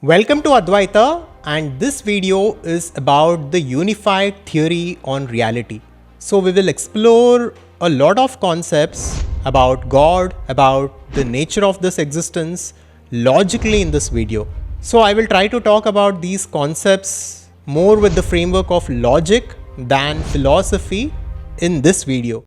Welcome to Adhvaitha, and this video is about the unified theory on reality. So we will explore a lot of concepts about God, about the nature of this existence logically in this video. So I will try to talk about these concepts more with the framework of logic than philosophy in this video.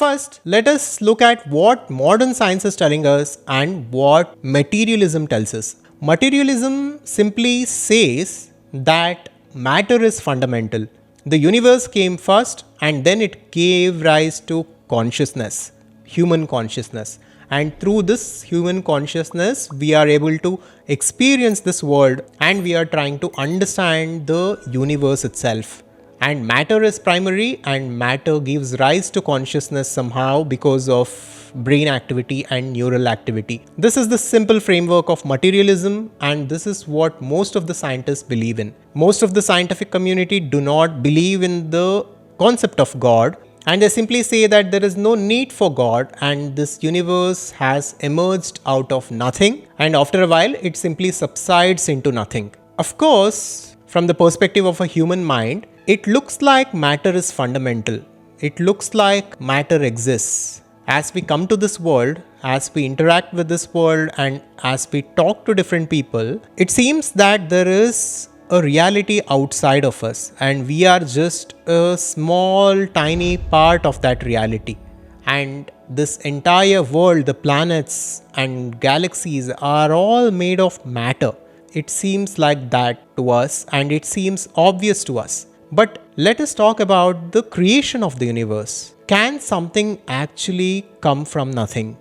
First, let us look at what modern science is telling us and what materialism tells us. Materialism simply says that matter is fundamental. The universe came first and then it gave rise to consciousness, human consciousness. And through this human consciousness, we are able to experience this world and we are trying to understand the universe itself. And matter is primary, and matter gives rise to consciousness somehow because of brain activity and neural activity. This is the simple framework of materialism, and this is what most of the scientists believe in. Most of the scientific community do not believe in the concept of God, and they simply say that there is no need for God and this universe has emerged out of nothing, and after a while it simply subsides into nothing. Of course, from the perspective of a human mind, it looks like matter is fundamental. It looks like matter exists. As we come to this world, as we interact with this world, and as we talk to different people, it seems that there is a reality outside of us and we are just a small, tiny part of that reality. And this entire world, the planets and galaxies are all made of matter. It seems like that to us and it seems obvious to us. But let us talk about the creation of the universe. Can something actually come from nothing?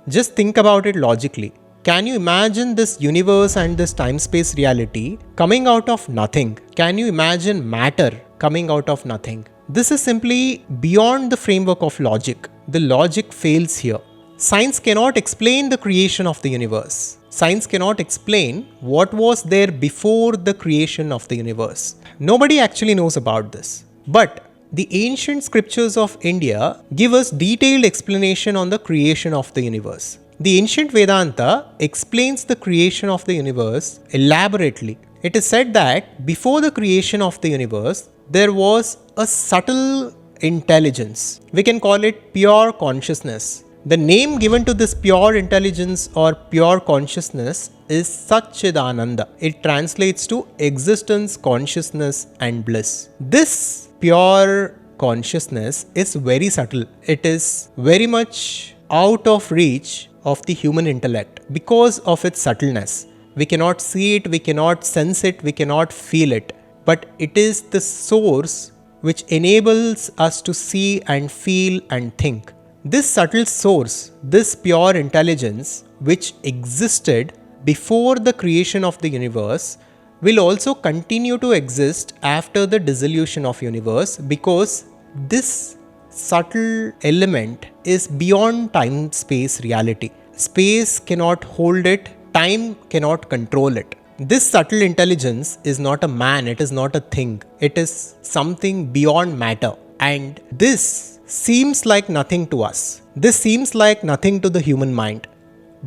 Just think about it logically. Can you imagine this universe and this time-space reality coming out of nothing? Can you imagine matter coming out of nothing? This is simply beyond the framework of logic. The logic fails here. Science cannot explain the creation of the universe. Science cannot explain what was there before the creation of the universe. Nobody actually knows about this. But the ancient scriptures of India give us detailed explanation on the creation of the universe. The ancient Vedanta explains the creation of the universe elaborately. It is said that before the creation of the universe, there was a subtle intelligence. We can call it pure consciousness. The name given to this pure intelligence or pure consciousness is Satchidananda. It translates to existence, consciousness and bliss. This pure consciousness is very subtle. It is very much out of reach of the human intellect because of its subtleness. We cannot see it, we cannot sense it, we cannot feel it. But it is the source which enables us to see and feel and think. This subtle source, this pure intelligence which existed before the creation of the universe will also continue to exist after the dissolution of universe because this subtle element is beyond time-space reality. Space cannot hold it, time cannot control it. This subtle intelligence is not a man, it is not a thing, it is something beyond matter. And this seems like nothing to us. This seems like nothing to the human mind.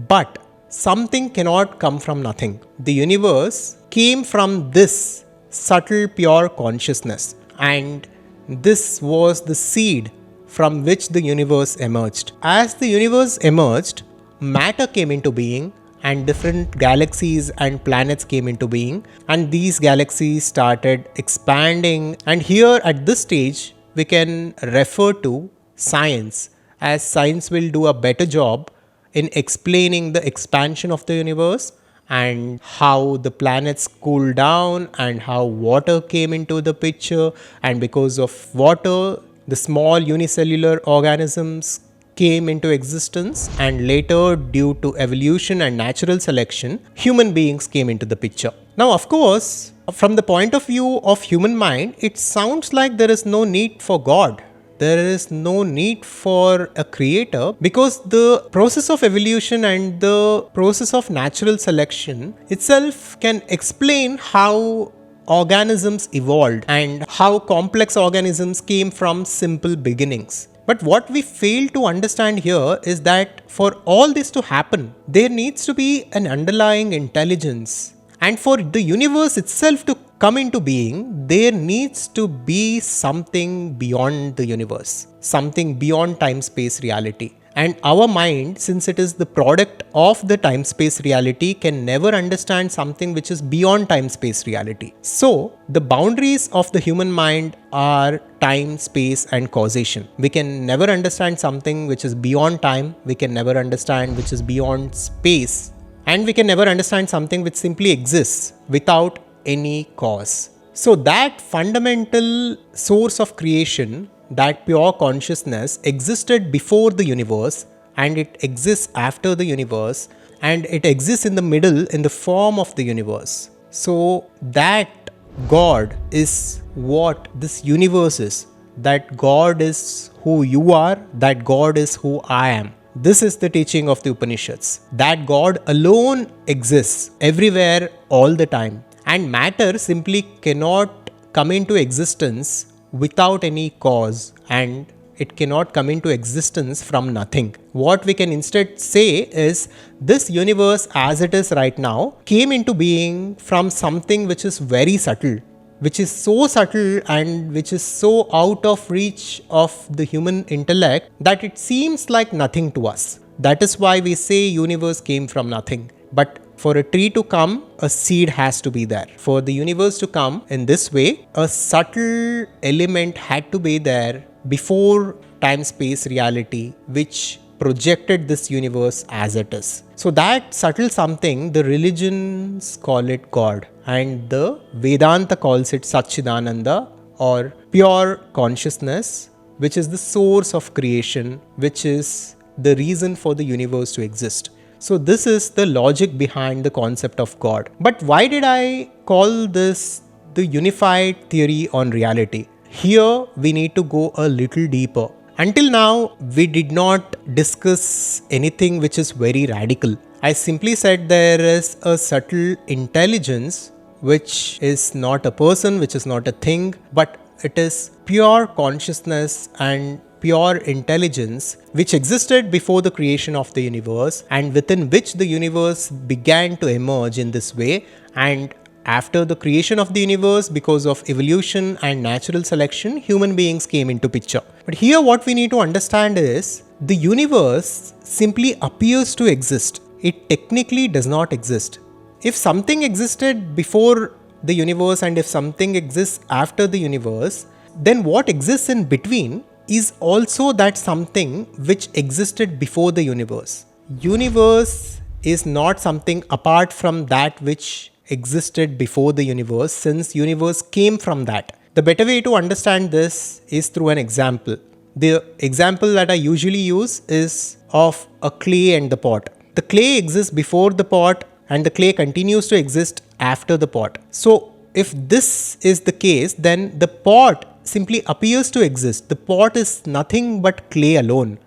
But something cannot come from nothing. The universe came from this subtle pure consciousness. And this was the seed from which the universe emerged. As the universe emerged, matter came into being and different galaxies and planets came into being. And these galaxies started expanding. And here at this stage, we can refer to science, as science will do a better job in explaining the expansion of the universe and how the planets cooled down and how water came into the picture, and because of water the small unicellular organisms came into existence, and later due to evolution and natural selection human beings came into the picture. Now of course, from the point of view of human mind, it sounds like there is no need for God. There is no need for a creator because the process of evolution and the process of natural selection itself can explain how organisms evolved and how complex organisms came from simple beginnings. But what we fail to understand here is that for all this to happen, there needs to be an underlying intelligence. And for the universe itself to come into being, there needs to be something beyond the universe, something beyond time-space reality. And our mind, since it is the product of the time-space reality, can never understand something which is beyond time-space reality. So, the boundaries of the human mind are time, space, and causation. We can never understand something which is beyond time, we can never understand which is beyond space, and we can never understand something which simply exists without any cause. So, that fundamental source of creation, that pure consciousness, existed before the universe, and it exists after the universe, and it exists in the middle in the form of the universe. So that God is what this universe is. That God is who you are, that God is who I am. This is the teaching of the Upanishads. That God alone exists everywhere all the time, and matter simply cannot come into existence without any cause, and it cannot come into existence from nothing. What we can instead say is this universe as it is right now came into being from something which is very subtle, which is so subtle and which is so out of reach of the human intellect that it seems like nothing to us. That is why we say universe came from nothing. But for a tree to come, a seed has to be there. For the universe to come in this way, a subtle element had to be there before time-space reality, which projected this universe as it is. So that subtle something, the religions call it God, and the Vedanta calls it Satchidananda, or pure consciousness, which is the source of creation, which is the reason for the universe to exist. So this is the logic behind the concept of God. But why did I call this the unified theory on reality? Here we need to go a little deeper. Until now, we did not discuss anything which is very radical. I simply said there is a subtle intelligence which is not a person, which is not a thing, but it is pure consciousness and pure intelligence which existed before the creation of the universe, and within which the universe began to emerge in this way. And after the creation of the universe, because of evolution and natural selection, human beings came into picture. But here what we need to understand is the universe simply appears to exist. It technically does not exist. If something existed before the universe and if something exists after the universe, then what exists in between is also that something which existed before the universe. Universe is not something apart from that which existed before the universe, since universe came from that. The better way to understand this is through an example. The example that I usually use is of a clay and the pot. The clay exists before the pot and the clay continues to exist after the pot. So if this is the case, then the pot simply appears to exist. The pot is nothing but clay alone.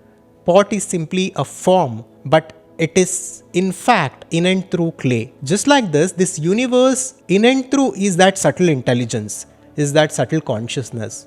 Pot is simply a form, but it is in fact in and through clay. Just like this universe in and through is that subtle intelligence, is that subtle consciousness.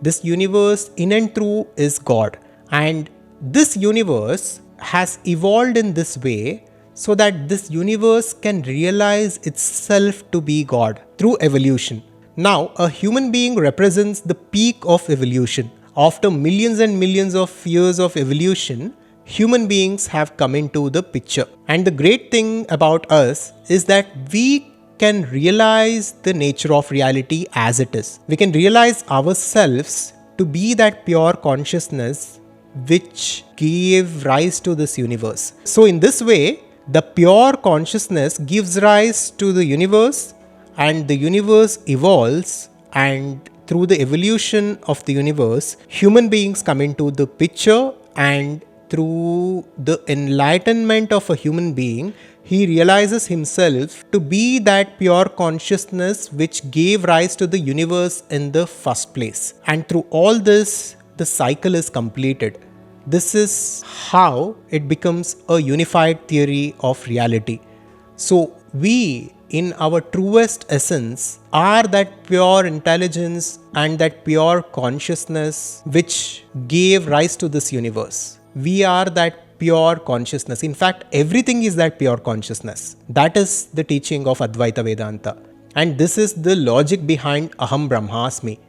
This universe in and through is God. And this universe has evolved in this way so that this universe can realize itself to be God through evolution. Now, a human being represents the peak of evolution. After millions and millions of years of evolution, human beings have come into the picture. And the great thing about us is that we can realize the nature of reality as it is. We can realize ourselves to be that pure consciousness which gave rise to this universe. So in this way, the pure consciousness gives rise to the universe, and the universe evolves, and through the evolution of the universe, human beings come into the picture, and through the enlightenment of a human being, he realizes himself to be that pure consciousness which gave rise to the universe in the first place. And through all this, the cycle is completed. This is how it becomes a unified theory of reality. So we in our truest essence are that pure intelligence and that pure consciousness which gave rise to this universe. We are that pure consciousness. In fact, everything is that pure consciousness. That is the teaching of Advaita Vedanta. And this is the logic behind Aham Brahmasmi.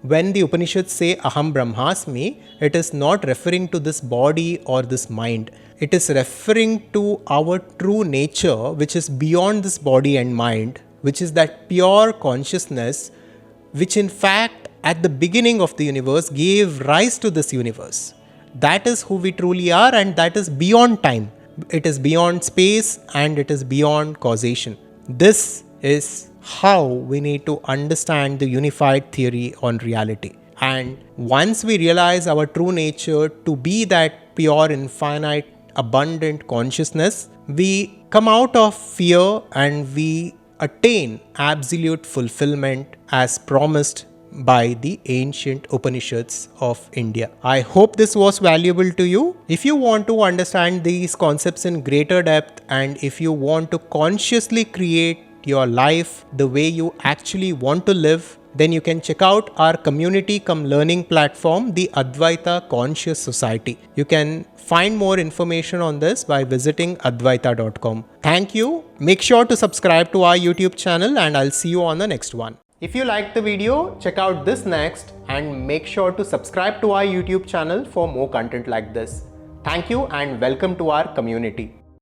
When the Upanishads say Aham Brahmasmi, it is not referring to this body or this mind. It is referring to our true nature, which is beyond this body and mind, which is that pure consciousness, which in fact at the beginning of the universe gave rise to this universe. That is who we truly are, and that is beyond time. It is beyond space and it is beyond causation. This is how we need to understand the unified theory on reality. And once we realize our true nature to be that pure, infinite, abundant consciousness, we come out of fear and we attain absolute fulfillment as promised by the ancient Upanishads of India. I hope this was valuable to you. If you want to understand these concepts in greater depth, and if you want to consciously create your life the way you actually want to live, then you can check out our community cum learning platform, the Advaitha Conscious Society. You can find more information on this by visiting advaitha.com. Thank you. Make sure to subscribe to our YouTube channel, and I'll see you on the next one. If you liked the video, check out this next and make sure to subscribe to our YouTube channel for more content like this. Thank you and welcome to our community.